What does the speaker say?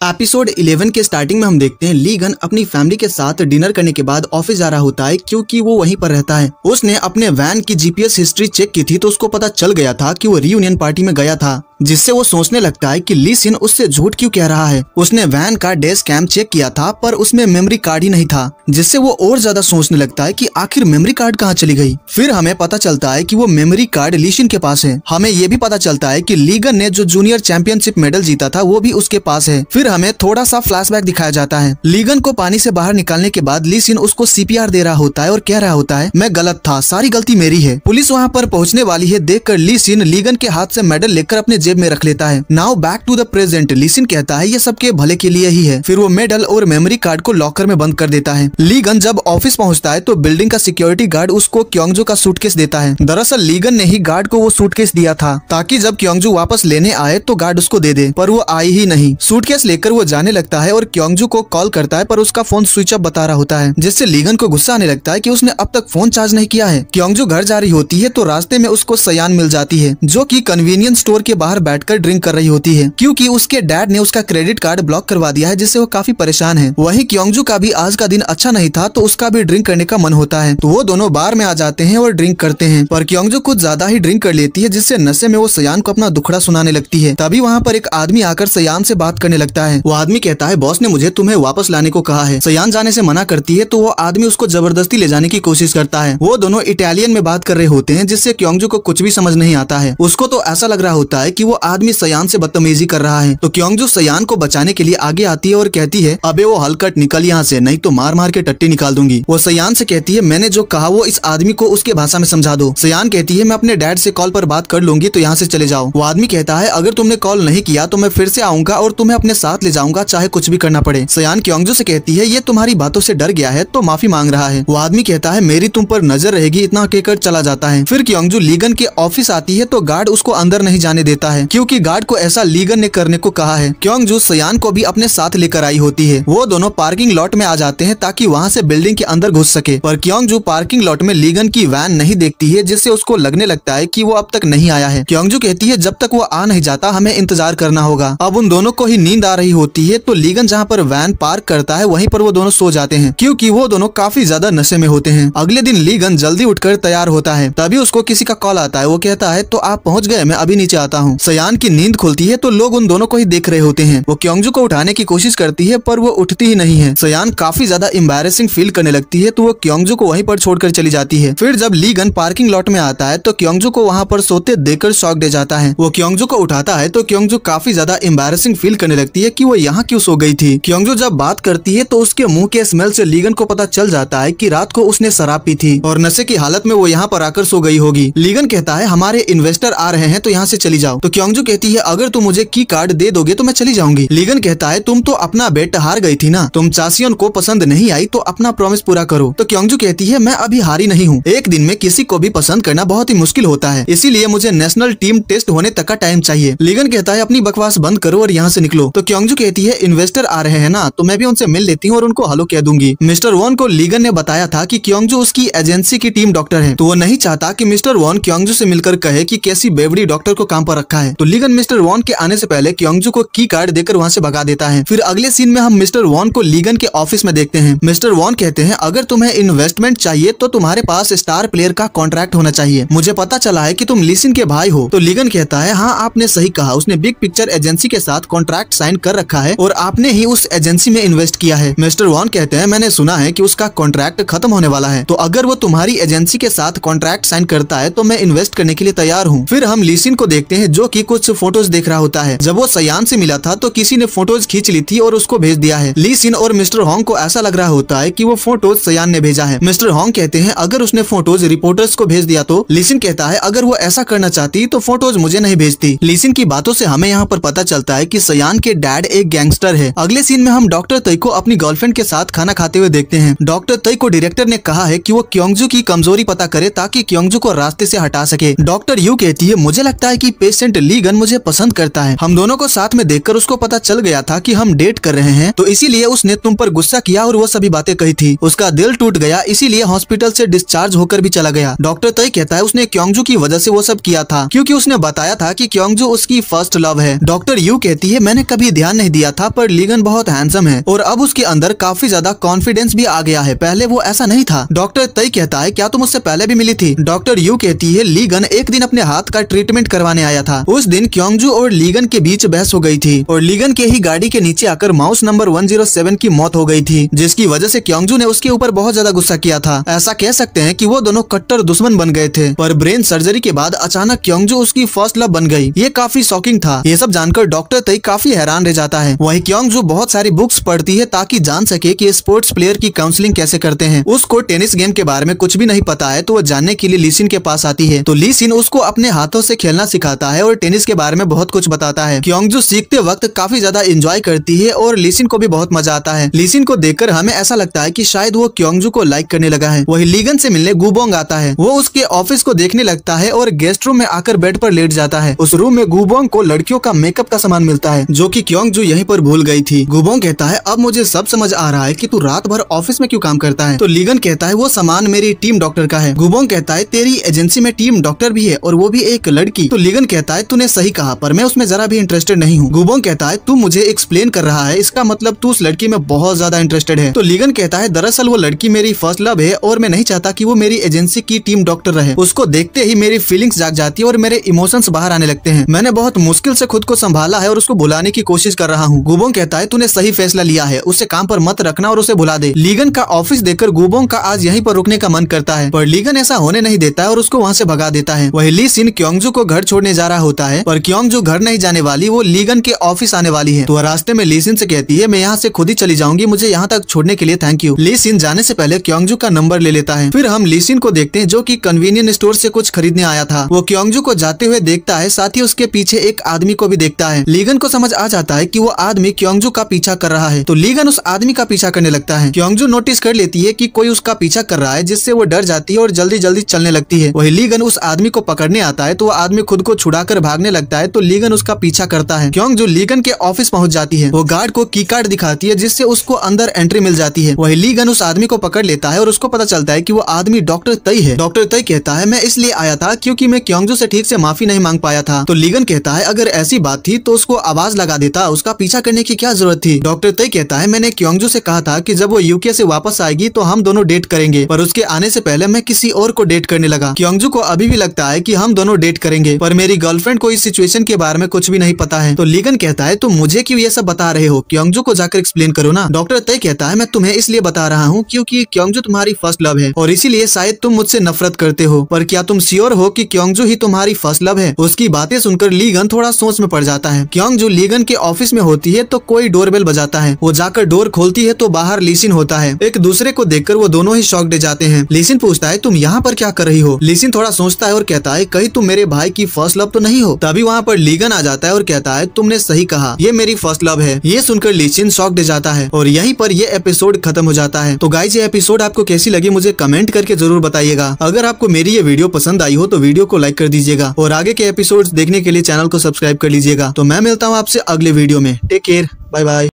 Episode 11 के starting में हम देखते हैं ली गन अपनी फैमिली के साथ डिनर करने के बाद ऑफिस जा रहा होता है क्योंकि वो वहीं पर रहता है। उसने अपने वैन की जीपीएस हिस्ट्री चेक की थी तो उसको पता चल गया था कि वो रियूनियन पार्टी में गया था, जिससे वो सोचने लगता है कि ली सिन उससे झूठ क्यों कह रहा है। उसने वैन का डैश कैम चेक किया था पर उसमें मेमोरी कार्ड ही नहीं था, जिससे वो और ज्यादा सोचने लगता है कि आखिर मेमोरी कार्ड कहाँ चली गई। फिर हमें पता चलता है कि वो मेमोरी कार्ड ली सिन के पास है। हमें ये भी पता चलता है कि ली गन ने जो जूनियर चैंपियनशिप मेडल जीता था वो भी उसके पास है। फिर हमें थोड़ा सा फ्लैशबैक दिखाया जाता है। ली गन को पानी से बाहर निकालने के बाद ली सिन उसको सीपीआर दे रहा होता है और कह रहा होता है मैं गलत था, सारी गलती मेरी है। पुलिस वहाँ पर पहुँचने वाली है, देखकर ली सिन ली गन के हाथ से मेडल लेकर अपने जेब में रख लेता है। Now back to the present. Lee Sin कहता है ये सबके भले के लिए ही है। फिर वो मेडल और मेमोरी कार्ड को लॉकर में बंद कर देता है। ली गन जब ऑफिस पहुंचता है तो बिल्डिंग का सिक्योरिटी गार्ड उसको क्योंगजू का सूटकेस देता है। दरअसल ली गन ने ही गार्ड को वो सूटकेस दिया था ताकि जब क्योंगजू वापस लेने आए तो गार्ड उसको दे दे, पर वो आई ही नहीं। सूटकेस लेकर वो जाने लगता है और क्योंगजू को कॉल करता है पर उसका फोन स्विच ऑफ बता रहा होता है, जिससे ली गन को गुस्सा आने लगता है कि उसने अब तक फोन चार्ज नहीं किया है। क्योंगजू घर जा रही होती है तो रास्ते में उसको सयान मिल जाती है जो कि कन्वीनियंस स्टोर के बाहर बैठकर ड्रिंक कर रही होती है क्योंकि उसके डैड ने उसका क्रेडिट कार्ड ब्लॉक करवा दिया है, जिससे वो काफी परेशान है। वहीं क्योंगजू का भी आज का दिन अच्छा नहीं था तो उसका भी ड्रिंक करने का मन होता है, तो वो दोनों बार में आ जाते हैं और ड्रिंक करते हैं। पर क्योंगजू कुछ ज्यादा ही ड्रिंक कर लेती है, जिससे नशे में वो सयान को अपना दुखड़ा सुनाने लगती है। तभी वहाँ पर एक आदमी आकर सयान से बात करने लगता है। वो आदमी कहता है बॉस ने मुझे तुम्हें वापस लाने को कहा है। सयान जाने से मना करती है तो वो आदमी उसको जबरदस्ती ले जाने की कोशिश करता है। वो दोनों इटालियन में बात कर रहे होते हैं, जिससे क्योंगजू को कुछ भी समझ नहीं आता है। उसको तो ऐसा लग रहा होता है कि वो आदमी सयान से बदतमीजी कर रहा है। तो क्योंगजू सयान को बचाने के लिए आगे आती है और कहती है अबे वो हलकट निकल यहाँ से, नहीं तो मार मार के टट्टी निकाल दूंगी। वो सयान से कहती है मैंने जो कहा वो इस आदमी को उसके भाषा में समझा दो। सयान कहती है मैं अपने डैड से कॉल पर बात कर लूंगी तो यहाँ से चले जाओ। वो आदमी कहता है अगर तुमने कॉल नहीं किया तो मैं फिर से आऊंगा और तुम्हें अपने साथ ले जाऊंगा, चाहे कुछ भी करना पड़े। सयान क्योंगजू से कहती है ये तुम्हारी बातों से डर गया है तो माफी मांग रहा है। वो आदमी कहता है मेरी तुम पर नजर रहेगी, इतना कहकर चला जाता है। फिर क्योंगजू ली गन के ऑफिस आती है तो गार्ड उसको अंदर नहीं जाने देता है क्योंकि गार्ड को ऐसा ली गन ने करने को कहा है। क्योंगजू सयान को भी अपने साथ लेकर आई होती है। वो दोनों पार्किंग लॉट में आ जाते हैं ताकि वहाँ से बिल्डिंग के अंदर घुस सके, पर क्योंगजू पार्किंग लॉट में ली गन की वैन नहीं देखती है, जिससे उसको लगने लगता है कि वो अब तक नहीं आया है। क्योंगजू कहती है जब तक वो आ नहीं जाता हमें इंतजार करना होगा। अब उन दोनों को ही नींद आ रही होती है तो ली गन जहाँ पर वैन पार्क करता है वहीं पर वो दोनों सो जाते हैं क्योंकि वो दोनों काफी ज्यादा नशे में होते हैं। अगले दिन ली गन जल्दी उठकर तैयार होता है, तभी उसको किसी का कॉल आता है। वो कहता है तो आप पहुँच गए, मैं अभी नीचे आता हूँ। सयान की नींद खुलती है तो लोग उन दोनों को ही देख रहे होते हैं। वो क्योंगजू को उठाने की कोशिश करती है पर वो उठती ही नहीं है। सयान काफी ज्यादा एम्बैरेसिंग फील करने लगती है तो वो क्योंगजू को वहीं पर छोड़कर चली जाती है। फिर जब ली गन पार्किंग लॉट में आता है तो क्योंगजू को वहाँ पर सोते देखकर शॉक दे जाता है। वो क्योंगजू को उठाता है तो क्योंगजू काफी ज्यादा एम्बैरेसिंग फील करने लगती है कि वो यहाँ क्यों सो गई थी। क्योंगजू जब बात करती है तो उसके मुंह के स्मेल से ली गन को पता चल जाता है कि रात को उसने शराब पी थी और नशे की हालत में वो यहाँ पर आकर सो गई होगी। ली गन कहता है हमारे इन्वेस्टर आ रहे हैं तो यहाँ से चली जाओ। तो क्योंगजू कहती है अगर तुम मुझे की कार्ड दे दोगे तो मैं चली जाऊंगी। ली गन कहता है तुम तो अपना बेट हार गई थी ना, तुम चासियन को पसंद नहीं आई तो अपना प्रॉमिस पूरा करो। तो क्योंगजू कहती है मैं अभी हारी नहीं हूँ, एक दिन में किसी को भी पसंद करना बहुत ही मुश्किल होता है, इसीलिए मुझे नेशनल टीम टेस्ट होने तक का टाइम चाहिए। ली गन कहता है अपनी बकवास बंद करो और यहाँ से निकलो। तो क्योंगजू कहती है इन्वेस्टर आ रहे हैं ना तो मैं भी उनसे मिल लेती हूँ और उनको हेलो कह दूंगी। मिस्टर वॉन को ली गन ने बताया था कि क्योंगजू उसकी एजेंसी की टीम डॉक्टर है, तो वो नहीं चाहता कि मिस्टर वॉन क्योंगजू से मिलकर कहे कि कैसी बेवड़ी डॉक्टर को काम पर रखा है। तो ली गन मिस्टर वॉन के आने से पहले क्योंगजू को की कार्ड देकर वहाँ से भगा देता है। फिर अगले सीन में हम मिस्टर वॉन को ली गन के ऑफिस में देखते हैं। मिस्टर वॉन कहते हैं अगर तुम्हें इन्वेस्टमेंट चाहिए तो तुम्हारे पास स्टार प्लेयर का कॉन्ट्रैक्ट होना चाहिए, मुझे पता चला है कि तुम ली सिन के भाई हो। तो ली गन कहता है हाँ आपने सही कहा, उसने बिग पिक्चर एजेंसी के साथ कॉन्ट्रैक्ट साइन कर रखा है और आपने ही उस एजेंसी में इन्वेस्ट किया है। मिस्टर वॉन कहते हैं मैंने सुना है कि उसका कॉन्ट्रैक्ट खत्म होने वाला है, तो अगर वो तुम्हारी एजेंसी के साथ कॉन्ट्रैक्ट साइन करता है तो मैं इन्वेस्ट करने के लिए तैयार हूँ। फिर हम ली सिन को देखते हैं जो कि कुछ फोटोज देख रहा होता है। जब वो सयान से मिला था तो किसी ने फोटोज खींच ली थी और उसको भेज दिया है। ली सिन और मिस्टर होंग को ऐसा लग रहा होता है कि वो फोटोज सयान ने भेजा है। मिस्टर होंग कहते हैं अगर उसने फोटोज रिपोर्टर्स को भेज दिया तो। ली सिन कहता है अगर वो ऐसा करना चाहती तो फोटोज मुझे नहीं भेजती। ली सिन की बातों से हमें यहाँ पर पता चलता है कि सयान के डैड एक गैंगस्टर है। अगले सीन में हम डॉक्टर तई को अपनी गर्लफ्रेंड के साथ खाना खाते हुए देखते हैं। डॉक्टर तई को डायरेक्टर ने कहा है कि वो क्योंगजू की कमजोरी पता करे ताकि क्योंगजू को रास्ते से हटा सके। डॉक्टर यू कहती है मुझे लगता है कि पेशेंट लीगन मुझे पसंद करता है। हम दोनों को साथ में देखकर उसको पता चल गया था कि हम डेट कर रहे हैं, तो इसीलिए उसने तुम पर गुस्सा किया और वो सभी बातें कही थी। उसका दिल टूट गया, इसीलिए हॉस्पिटल से डिस्चार्ज होकर भी चला गया। डॉक्टर तय कहता है उसने क्योंगजू की वजह से वो सब किया था, क्योंकि उसने बताया था कि क्योंगजू उसकी फर्स्ट लव है। डॉक्टर यू कहती है मैंने कभी ध्यान नहीं दिया था, पर लीगन बहुत हैंडसम है और अब उसके अंदर काफी ज्यादा कॉन्फिडेंस भी आ गया है, पहले वो ऐसा नहीं था। डॉक्टर तय कहता है क्या तुम उससे पहले भी मिली थी? डॉक्टर यू कहती है लीगन एक दिन अपने हाथ का ट्रीटमेंट करवाने आया था। उस दिन क्योंगजू और लीगन के बीच बहस हो गई थी और लीगन के ही गाड़ी के नीचे आकर माउस नंबर 107 की मौत हो गई थी, जिसकी वजह से क्योंगजू ने उसके ऊपर बहुत ज्यादा गुस्सा किया था। ऐसा कह सकते हैं कि वो दोनों कट्टर दुश्मन बन गए थे, पर ब्रेन सर्जरी के बाद अचानक क्योंगजू उसकी फर्स्ट लव बन गई। ये काफी शॉकिंग था। ये सब जानकर डॉक्टर तई काफी हैरान रह जाता है। वही क्योंगजू बहुत सारी बुक्स पढ़ती है ताकि जान सके कि स्पोर्ट्स प्लेयर की काउंसलिंग कैसे करते हैं। उसको टेनिस गेम के बारे में कुछ भी नहीं पता है, तो वो जानने के लिए लीसिन के पास आती है। तो लीसिन उसको अपने हाथों से खेलना सिखाता है और टेनिस के बारे में बहुत कुछ बताता है। क्योंगजू सीखते वक्त काफी ज्यादा एंजॉय करती है और लीसिन को भी बहुत मजा आता है। लीसिन को देखकर हमें ऐसा लगता है कि शायद वो क्योंगजू को लाइक करने लगा है। वही लीगन से मिलने गुबोंग आता है। वो उसके ऑफिस को देखने लगता है और गेस्ट रूम में आकर बेड पर लेट जाता है। उस रूम में गुबोंग को लड़कियों का मेकअप का सामान मिलता है, जो कि क्योंगजू यहीं पर भूल गई थी। गुबोंग कहता है अब मुझे सब समझ आ रहा है कि तू रात भर ऑफिस में क्यों काम करता है। तो लीगन कहता है वो सामान मेरी टीम डॉक्टर का है। गुबोंग कहता है तेरी एजेंसी में टीम डॉक्टर भी है और वो भी एक लड़की। तो लीगन कहता है तूने सही कहा, पर मैं उसमें जरा भी इंटरेस्टेड नहीं हूँ। गुबोंग कहता है तू मुझे एक्सप्लेन कर रहा है, इसका मतलब तू उस लड़की में बहुत ज्यादा इंटरेस्टेड है। तो लीगन कहता है दरअसल वो लड़की मेरी फर्स्ट लव है और मैं नहीं चाहता कि वो मेरी एजेंसी की टीम डॉक्टर रहे। उसको देखते ही मेरी फीलिंग्स जाग जाती है और मेरे इमोशंस बाहर आने लगते हैं। मैंने बहुत मुश्किल से खुद को संभाला है और उसको भुलाने की कोशिश कर रहा हूँ। गुबोंग कहता है तूने सही फैसला लिया है, उसे काम पर मत रखना और उसे भुला दे। लीगन का ऑफिस देखकर गुबोंग का आज यहीं पर रुकने का मन करता है, पर लीगन ऐसा होने नहीं देता है और उसको वहाँ से भगा देता है। वही लीसिन क्योंगजू को घर छोड़ने जा रहा होता है, पर क्योंगजू घर नहीं जाने वाली, वो लीगन के ऑफिस आने वाली है। तो रास्ते में लीसिन से कहती है मैं यहाँ से खुद ही चली जाऊंगी, मुझे यहाँ तक छोड़ने के लिए थैंक यू। लीसिन जाने से पहले क्योंगजू का नंबर ले लेता है। फिर हम लीसिन को देखते हैं जो कि कन्वीनियंस स्टोर से कुछ खरीदने आया था। वो क्योंगजू को जाते हुए देखता है, साथ ही उसके पीछे एक आदमी को भी देखता है। लीगन को समझ आ जाता है कि वो आदमी क्योंगजू का पीछा कर रहा है, तो लीगन उस आदमी का पीछा करने लगता है। क्योंगजू नोटिस कर लेती है कि कोई उसका पीछा कर रहा है, जिससे वो डर जाती है और जल्दी जल्दी चलने लगती है। वही लीगन उस आदमी को पकड़ने आता है, तो वो आदमी खुद को छुड़ाकर भागने लगता है, तो लीगन उसका पीछा करता है। क्योंगजू लीगन के ऑफिस पहुंच जाती है। वो गार्ड को की कार्ड दिखाती है, जिससे उसको अंदर एंट्री मिल जाती है। वही लीगन उस आदमी को पकड़ लेता है और उसको पता चलता है कि वो आदमी डॉक्टर तई है। डॉक्टर तई कहता है मैं इसलिए आया था क्योंकि मैं क्योंगजू से ठीक से माफी नहीं मांग पाया था। तो लीगन कहता है अगर ऐसी बात थी तो उसको आवाज लगा देता, उसका पीछा करने की क्या जरूरत थी। डॉक्टर तई कहता है मैंने क्योंगजू से कहा था कि जब वो यूके से वापस आएगी तो हम दोनों डेट करेंगे, पर उसके आने से पहले मैं किसी और को डेट करने लगा। क्योंगजू को अभी भी लगता है कि हम दोनों डेट करेंगे, पर मेरी गर्लफ्रेंड को इस सिचुएशन के बारे में कुछ भी नहीं पता है। तो लीगन कहता है तुम मुझे क्यों ये सब बता रहे हो, क्योंगजू को जाकर एक्सप्लेन करो ना। डॉक्टर तय कहता है मैं तुम्हें इसलिए बता रहा हूँ क्योंकि क्योंगजू तुम्हारी फर्स्ट लव है और इसीलिए शायद तुम मुझसे नफरत करते हो, पर क्या तुम श्योर हो कि क्योंगजू ही तुम्हारी फर्स्ट लव है? उसकी बातें सुनकर लीगन थोड़ा सोच में पड़ जाता है। क्योंगजू लीगन के ऑफिस में होती है तो कोई डोरबेल बजाता है। वो जाकर डोर खोलती है तो बाहर लीसिन होता है। एक दूसरे को देखकर वो दोनों ही शॉक्ड जाते हैं। लीसिन पूछता है तुम यहाँ पर क्या कर रही हो? लीसिन थोड़ा सोचता है और कहता है कहीं तुम मेरे भाई की फर्स्ट लव तो नहीं हो? तभी वहाँ पर लीगन आ जाता है और कहता है तुमने सही कहा, ये मेरी फर्स्ट लव है। ये सुनकर लीसिन शॉक्ड जाता है और यहीं पर ये एपिसोड खत्म हो जाता है। तो गाइस ये एपिसोड आपको कैसी लगी मुझे कमेंट करके जरूर बताइएगा। अगर आपको मेरी ये वीडियो पसंद आई हो तो वीडियो को लाइक कर दीजिएगा और आगे के एपिसोड्स देखने के लिए चैनल को सब्सक्राइब कर लीजिएगा। तो मैं मिलता हूँ आपसे अगले वीडियो में। Take care, bye bye.